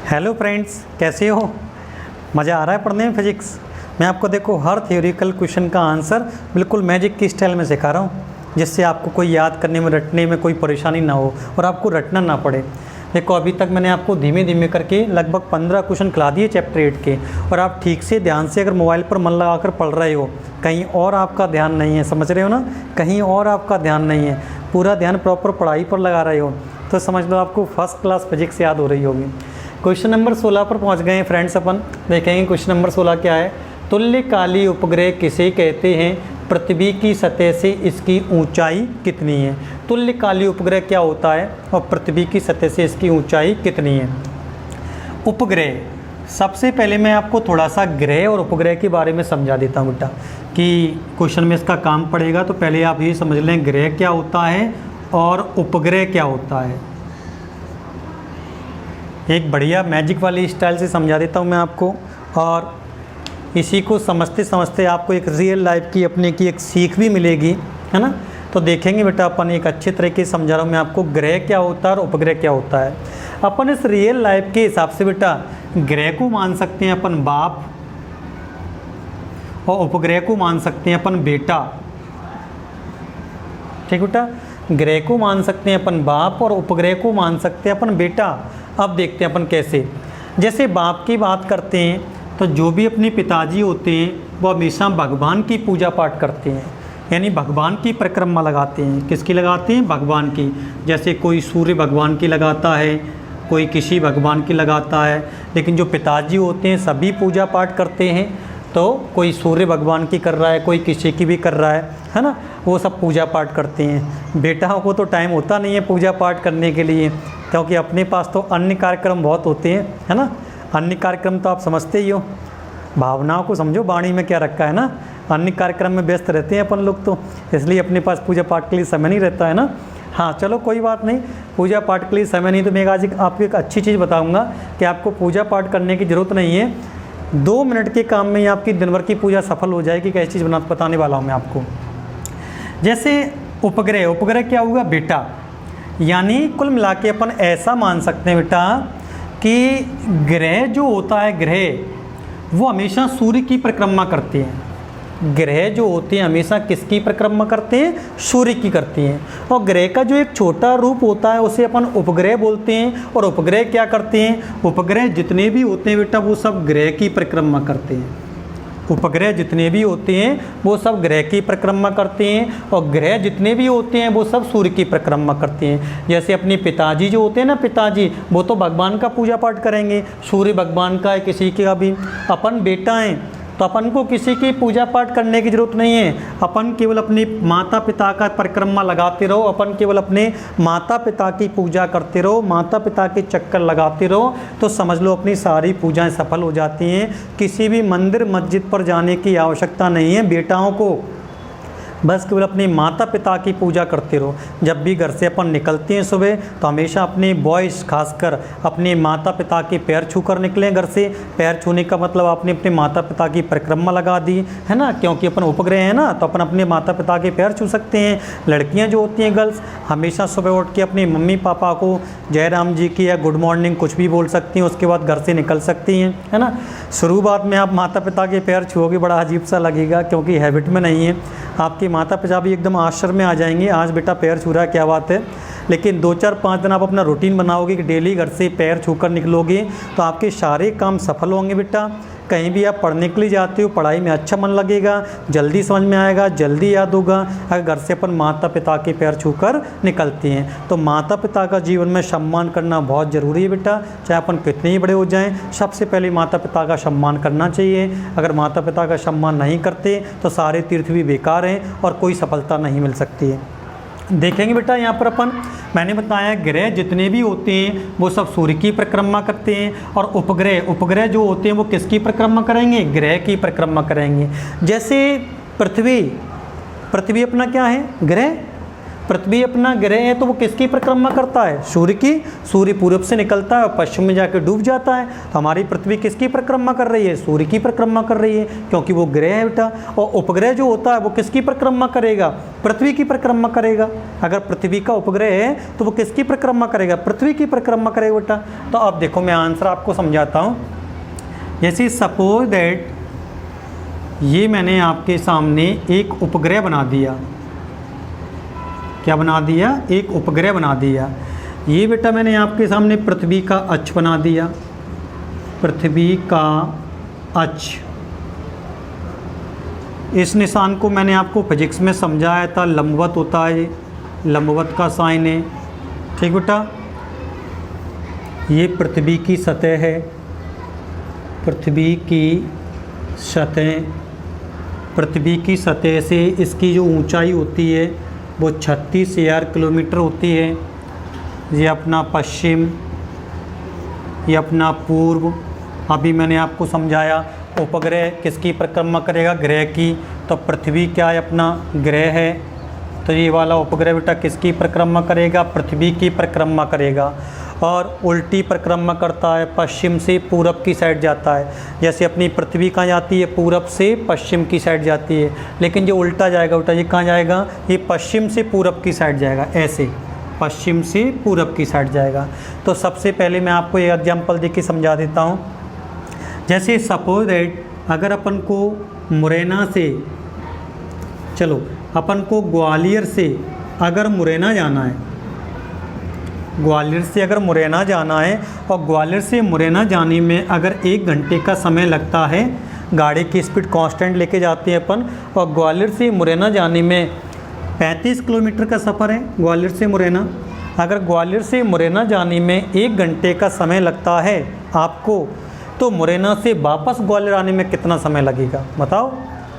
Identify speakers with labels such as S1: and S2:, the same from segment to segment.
S1: Hello friends, कैसे हो? मज़ा आ रहा है पढ़ने में फिजिक्स? मैं आपको देखो हर थ्योरिकल क्वेश्चन का आंसर बिल्कुल मैजिक की स्टाइल में सिखा रहा हूँ, जिससे आपको कोई याद करने में रटने में कोई परेशानी ना हो और आपको रटना ना पड़े। देखो अभी तक मैंने आपको धीमे धीमे करके लगभग 15 क्वेश्चन खिला दिए चैप्टर 8 के, और आप ठीक से ध्यान से अगर मोबाइल पर मन लगा कर पढ़ रहे हो, कहीं और आपका ध्यान नहीं है, समझ रहे हो ना? कहीं और आपका ध्यान नहीं है, पूरा ध्यान प्रॉपर पढ़ाई पर लगा रहे हो, तो समझ लो आपको फर्स्ट क्लास फिजिक्स याद हो रही होगी। क्वेश्चन नंबर 16 पर पहुंच गए हैं फ्रेंड्स। अपन देखेंगे क्वेश्चन नंबर 16 क्या है। तुल्यकाली उपग्रह किसे कहते हैं? पृथ्वी की सतह से इसकी ऊंचाई कितनी है? तुल्यकाली उपग्रह क्या होता है और पृथ्वी की सतह से इसकी ऊंचाई कितनी है? उपग्रह, सबसे पहले मैं आपको थोड़ा सा ग्रह और उपग्रह के बारे में समझा देता हूँ बेटा, कि क्वेश्चन में इसका काम पड़ेगा। तो पहले आप ये समझ लें ग्रह क्या होता है और उपग्रह क्या होता है। एक बढ़िया मैजिक वाली स्टाइल से समझा देता हूँ मैं आपको, और इसी को समझते समझते आपको एक रियल लाइफ की अपने की एक सीख भी मिलेगी, है ना? तो देखेंगे बेटा अपन एक अच्छे तरीके से समझा रहा हूँ मैं आपको ग्रह क्या होता है और उपग्रह क्या होता है। अपन इस रियल लाइफ के हिसाब से बेटा ग्रह को मान सकते हैं अपन बाप, और उपग्रह को मान सकते हैं अपन बेटा। ठीक बेटा, ग्रह को मान सकते हैं अपन बाप और उपग्रह को मान सकते हैं अपन बेटा। अब देखते हैं अपन कैसे। जैसे बाप की बात करते हैं तो जो भी अपने पिताजी होते हैं वो हमेशा भगवान की पूजा पाठ करते हैं, यानी भगवान की परिक्रमा लगाते हैं। किसकी लगाते हैं? भगवान की। जैसे कोई सूर्य भगवान की लगाता है, कोई किसी भगवान की लगाता है, लेकिन जो पिताजी होते हैं सभी पूजा पाठ करते हैं। तो कोई सूर्य भगवान की कर रहा है, कोई किसी की भी कर रहा है ना? वो सब पूजा पाठ करते हैं। बेटाओं को तो टाइम होता नहीं है पूजा पाठ करने के लिए, क्योंकि अपने पास तो अन्य कार्यक्रम बहुत होते हैं, है ना? अन्य कार्यक्रम तो आप समझते ही हो, भावनाओं को समझो, वाणी में क्या रखा है ना। अन्य कार्यक्रम में व्यस्त रहते हैं अपन लोग, तो इसलिए अपने पास पूजा पाठ के लिए समय नहीं रहता है ना। हाँ चलो कोई बात नहीं, पूजा पाठ के लिए समय नहीं तो मैं आज आपको एक अच्छी चीज़ बताऊंगा कि आपको पूजा पाठ करने की ज़रूरत नहीं है। 2 मिनट के काम में ही आपकी दिन भर की पूजा सफल हो जाएगी। कैसी चीज़ बताने वाला हूँ मैं आपको। जैसे उपग्रह, उपग्रह क्या होगा बेटा? यानी कुल मिला के अपन ऐसा मान सकते हैं बेटा कि ग्रह जो होता है, ग्रह वो हमेशा सूर्य की परिक्रमा करते हैं। ग्रह जो होते हैं हमेशा किसकी परिक्रमा करते हैं? सूर्य की करते हैं। और ग्रह का जो एक छोटा रूप होता है उसे अपन उपग्रह बोलते हैं। और उपग्रह क्या करते हैं? उपग्रह जितने भी होते हैं बेटा वो सब ग्रह की परिक्रमा करते हैं। उपग्रह जितने भी होते हैं वो सब ग्रह की परिक्रमा करते हैं, और ग्रह जितने भी होते हैं वो सब सूर्य की परिक्रमा करते हैं। जैसे अपने पिताजी जो होते हैं ना, पिताजी वो तो भगवान का पूजा पाठ करेंगे, सूर्य भगवान का है, किसी का भी। अपन बेटा हैं तो अपन को किसी की पूजा पाठ करने की ज़रूरत नहीं है। अपन केवल अपने माता पिता का परिक्रमा लगाते रहो, अपन केवल अपने माता पिता की पूजा करते रहो, माता पिता के चक्कर लगाते रहो, तो समझ लो अपनी सारी पूजाएं सफल हो जाती हैं। किसी भी मंदिर मस्जिद पर जाने की आवश्यकता नहीं है बेटाओं को, बस केवल अपने माता पिता की पूजा करते रहो। जब भी घर से अपन निकलते हैं सुबह तो हमेशा अपने बॉयज़ खासकर अपने माता पिता के पैर छूकर निकलें घर से। पैर छूने का मतलब आपने अपने माता पिता की परिक्रमा लगा दी, है ना? क्योंकि अपन उपग्रह है ना, तो अपन अपने माता पिता के पैर छू सकते हैं। लड़कियाँ जो होती हैं गर्ल्स, हमेशा सुबह उठ के अपने मम्मी पापा को जय राम जी की या गुड मॉर्निंग कुछ भी बोल सकती हैं, उसके बाद घर से निकल सकती हैं, है ना? शुरुआत में आप माता पिता के पैर छुओगे बड़ा अजीब सा लगेगा, क्योंकि हैबिट में नहीं है। आपके माता पिता भी एकदम आश्चर्य में आ जाएंगे, आज बेटा पैर छू रहा है, क्या बात है। लेकिन 2-4-5 दिन आप अपना रूटीन बनाओगे कि डेली घर से पैर छूकर निकलोगे, तो आपके सारे काम सफल होंगे बेटा। कहीं भी आप पढ़ने के लिए जाते हो, पढ़ाई में अच्छा मन लगेगा, जल्दी समझ में आएगा, जल्दी याद होगा, अगर घर से अपन माता पिता के पैर छूकर निकलते हैं। तो माता पिता का जीवन में सम्मान करना बहुत ज़रूरी है बेटा, चाहे अपन कितने ही बड़े हो जाएं, सबसे पहले माता पिता का सम्मान करना चाहिए। अगर माता पिता का सम्मान नहीं करते तो सारे तीर्थ भी बेकार हैं और कोई सफलता नहीं मिल सकती है। देखेंगे बेटा यहाँ पर अपन, मैंने बताया ग्रह जितने भी होते हैं वो सब सूर्य की परिक्रमा करते हैं, और उपग्रह, उपग्रह जो होते हैं वो किसकी परिक्रमा करेंगे? ग्रह की परिक्रमा करेंगे। जैसे पृथ्वी, पृथ्वी अपना क्या है? ग्रह। पृथ्वी अपना ग्रह है तो वो किसकी परिक्रमा करता है? सूर्य की। सूर्य पूर्व से निकलता है और पश्चिम में जाकर डूब जाता है, तो हमारी पृथ्वी किसकी परिक्रमा कर रही है? सूर्य की परिक्रमा कर रही है, क्योंकि वो ग्रह है बेटा। और उपग्रह जो होता है वो किसकी परिक्रमा करेगा? पृथ्वी की परिक्रमा करेगा। अगर पृथ्वी का उपग्रह है तो वो किसकी परिक्रमा करेगा? पृथ्वी की परिक्रमा करेगा बेटा। तो अब देखो मैं आंसर आपको समझाता हूँ। जैसे सपोज दैट ये मैंने आपके सामने एक उपग्रह बना दिया। क्या बना दिया? एक उपग्रह बना दिया। ये बेटा मैंने आपके सामने पृथ्वी का अक्ष बना दिया। पृथ्वी का अक्ष, इस निशान को मैंने आपको फिजिक्स में समझाया था, लंबवत होता है, लंबवत का साइन है। ठीक बेटा, ये पृथ्वी की सतह है। पृथ्वी की सतह, पृथ्वी की सतह से इसकी जो ऊंचाई होती है वो 36,000 किलोमीटर होती है। ये अपना पश्चिम, ये अपना पूर्व। अभी मैंने आपको समझाया उपग्रह किसकी परिक्रमा करेगा? ग्रह की। तो पृथ्वी क्या है? अपना ग्रह है। तो ये वाला उपग्रह बेटा किसकी परिक्रमा करेगा? पृथ्वी की परिक्रमा करेगा। और उल्टी परिक्रमा करता है, पश्चिम से पूरब की साइड जाता है। जैसे अपनी पृथ्वी कहाँ जाती है? पूरब से पश्चिम की साइड जाती है। लेकिन जो उल्टा जाएगा बेटा, ये कहाँ जाएगा? ये पश्चिम से पूरब की साइड जाएगा। ऐसे पश्चिम से पूरब की साइड जाएगा। तो सबसे पहले मैं आपको एक एग्जाम्पल दे के समझा देता हूँ। जैसे सपोज दैट अगर अपन को मुरैना से, चलो अपन को ग्वालियर से अगर मुरैना जाना है, ग्वालियर से अगर मुरैना जाना है और ग्वालियर से मुरैना जाने में अगर 1 घंटे का समय लगता है, गाड़ी की स्पीड कांस्टेंट लेके जाते हैं अपन, और ग्वालियर से मुरैना जाने में 35 किलोमीटर का सफ़र है ग्वालियर से मुरैना। अगर ग्वालियर से मुरैना जाने में 1 घंटे का समय लगता है आपको, तो मुरैना से वापस ग्वालियर आने में कितना समय लगेगा? बताओ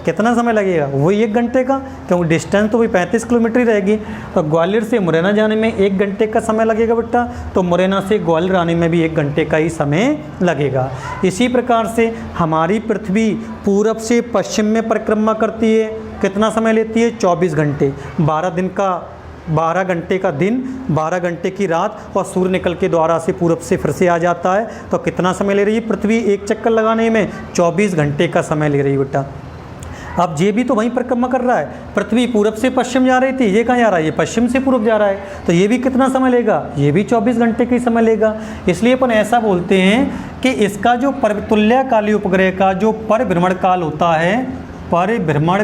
S1: कितना समय लगेगा? वही 1 घंटे का, क्योंकि डिस्टेंस तो वही 35 किलोमीटर ही रहेगी। तो ग्वालियर से मुरैना जाने में 1 घंटे का समय लगेगा बेटा, तो मुरैना से ग्वालियर आने में भी 1 घंटे का ही समय लगेगा। इसी प्रकार से हमारी पृथ्वी पूरब से पश्चिम में परिक्रमा करती है, कितना समय लेती है? 24 घंटे। 12 घंटे का दिन, 12 घंटे की रात, और सूर्य निकल के द्वारा से पूरब से फिर से आ जाता है। तो कितना समय ले रही है पृथ्वी एक चक्कर लगाने में? 24 घंटे का समय ले रही है बेटा। अब ये भी तो वहीं परिक्रमा कर रहा है। पृथ्वी पूरब से पश्चिम जा रही थी, ये कहाँ जा रहा है? ये पश्चिम से पूरब जा रहा है। तो ये भी कितना समय लेगा? ये भी 24 घंटे का ही समय लेगा। इसलिए अपन ऐसा बोलते हैं कि इसका जो तुल्यकालीय उपग्रह का जो परिभ्रमण काल होता है, परिभ्रमण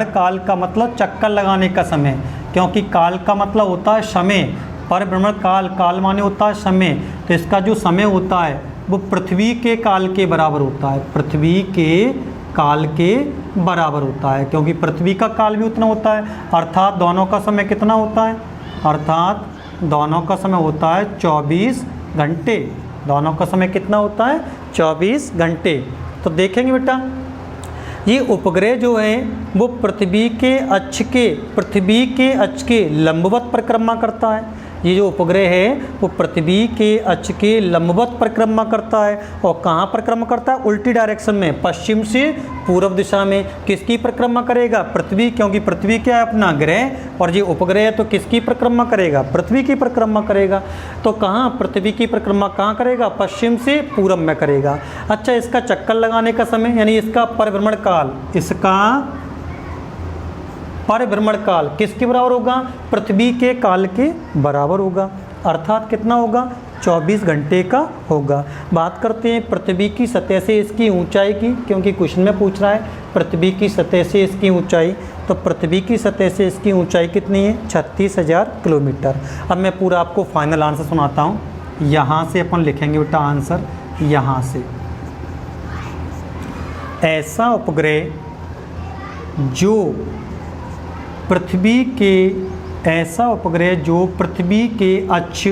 S1: काल का मतलब चक्कर लगाने का समय, क्योंकि काल का मतलब होता है समय। परिभ्रमण काल माने होता है समय। तो इसका जो समय होता है वो पृथ्वी के काल के बराबर होता है। पृथ्वी के काल के बराबर होता है, क्योंकि पृथ्वी का काल भी उतना होता है। अर्थात दोनों का समय कितना होता है? अर्थात दोनों का समय होता है 24 घंटे। दोनों का समय कितना होता है? 24 घंटे। तो देखेंगे बेटा, ये उपग्रह जो है वो पृथ्वी के अक्ष के लंबवत परिक्रमा करता है। ये जो उपग्रह है वो पृथ्वी के अक्ष के लंबवत परिक्रमा करता है। और कहाँ परिक्रमा करता है? उल्टी डायरेक्शन में, पश्चिम से पूर्व दिशा में। किसकी परिक्रमा करेगा? पृथ्वी, क्योंकि पृथ्वी क्या है? अपना ग्रह। और ये उपग्रह है तो किसकी परिक्रमा करेगा? पृथ्वी की परिक्रमा करेगा। तो कहाँ पृथ्वी की परिक्रमा कहाँ करेगा? पश्चिम से पूर्व में करेगा। अच्छा, इसका चक्कर लगाने का समय यानी इसका परिभ्रमण काल, इसका परिभ्रमण काल किसके बराबर होगा? पृथ्वी के काल के बराबर होगा। अर्थात कितना होगा? 24 घंटे का होगा। बात करते हैं पृथ्वी की सतह से इसकी ऊंचाई की, क्योंकि क्वेश्चन में पूछ रहा है पृथ्वी की सतह से इसकी ऊंचाई। तो पृथ्वी की सतह से इसकी ऊंचाई कितनी है? 36,000 किलोमीटर। अब मैं पूरा आपको फाइनल आंसर सुनाता हूँ। यहाँ से अपन लिखेंगे बेटा आंसर, यहाँ से ऐसा उपग्रह जो पृथ्वी के अक्ष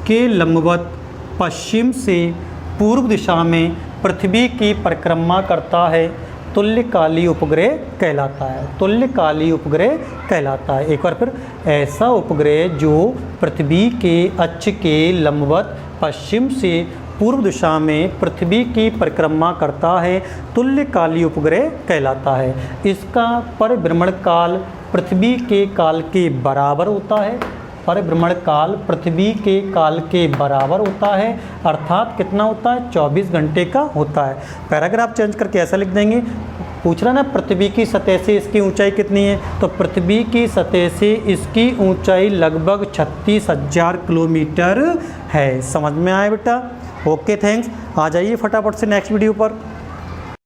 S1: के लंबवत पश्चिम से पूर्व दिशा में पृथ्वी की परिक्रमा करता है, तुल्यकालीय उपग्रह कहलाता है। तुल्यकालीय उपग्रह कहलाता है। एक बार फिर, ऐसा उपग्रह जो पृथ्वी के अक्ष के लंबवत पश्चिम से पूर्व दिशा में पृथ्वी की परिक्रमा करता है, तुल्यकालीय उपग्रह कहलाता है। इसका परिभ्रमण काल पृथ्वी के काल के बराबर होता है। परिभ्रमण काल पृथ्वी के काल के बराबर होता है, अर्थात कितना होता है, 24 घंटे का होता है। पैराग्राफ चेंज करके ऐसा लिख देंगे, पूछ रहा ना पृथ्वी की सतह से इसकी ऊंचाई कितनी है, तो पृथ्वी की सतह से इसकी ऊंचाई लगभग 36,000 किलोमीटर है। समझ में आया बेटा? Okay thanks. आ जाइए फटाफट से नेक्स्ट वीडियो पर।